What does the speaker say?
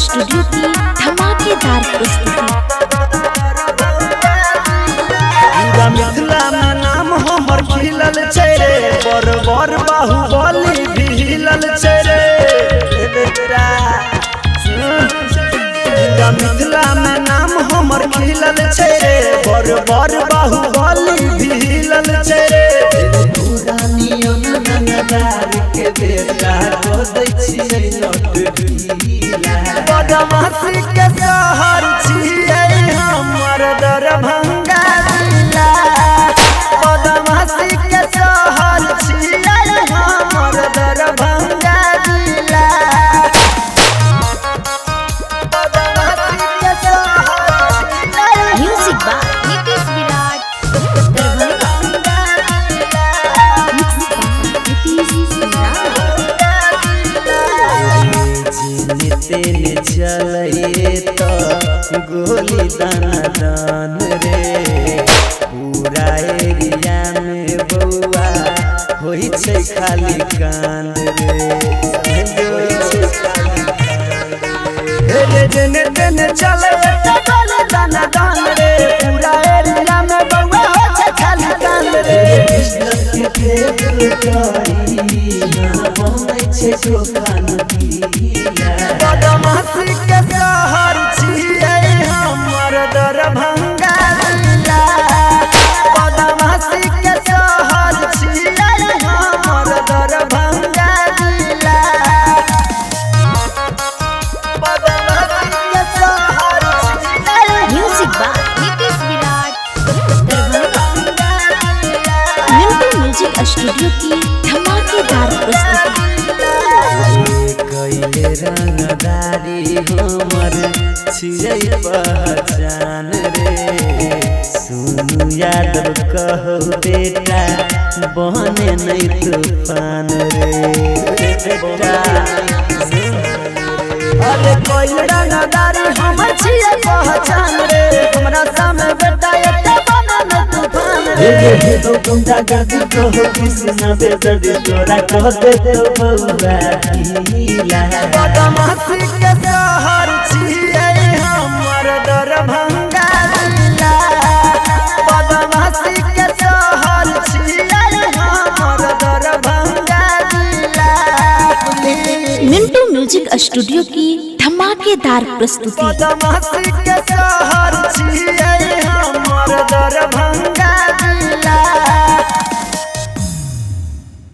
Studio की धमाकेदार प्रस्तुति। पूरा मिथिला में नाम हमर खिलल छै रे, बर बर बाहुबली भी हिलल छै रे बेटा। पूरा मिथिला में नाम हमर खिलल छै रे, बर बर बाहुबली भी हिलल छै रे। पूरा नियम ननदार के बेटा को दै छियै नोट ढीला। बदमाशी के शहर छियै हमर दरभंगा जिला। बदमाशी के शहर छियै हमर दरभंगा जिला। बदमाशी के शहर म्यूजिक बाय नीतीश विराट दरभंगा जिला। मिक्स बाय नीतीश विराट। तेने चलिए तो गोली दाना दान रे। पूरा एरिया में बउआ होई छै खाली कांद रे। जेने तेने चले तो गोली दाना दान रे। पूरा एरिया में बउआ होई छै खाली कांद रे। बदमाशी के शहर छियै हमर दरभंगा जिला। बदमाशी के शहर छियै हमर दरभंगा जिला। बदमाशी के शहर छियै म्यूजिक बाय नीतीश विराट दरभंगा जिला। मिंटू म्यूजिक स्टूडियो की धमाकेदार प्रस्तुति। कैले रंगदारी हमर छियै पहचान रे। सुनु यादव कहो बेटा बने नहीं तूफान रे बेटा। अरे कैले रंगदारी हमर छियै पहचान रे। हमरा सामने बेटा एते बने नहीं तूफान रे। तो गुंडा गर्दी कहो कृष्णा बेदर्दी तोरा कह दे तो बउआ ढीला। बदमाशी के शहर छियै हमर दरभंगा जिला। बदमाशी के शहर छियै हमर दरभंगा जिला। मिंटू म्यूजिक स्टूडियो की धमाकेदार प्रस्तुति। बदमाशी के शहर छियै हमर दरभंगा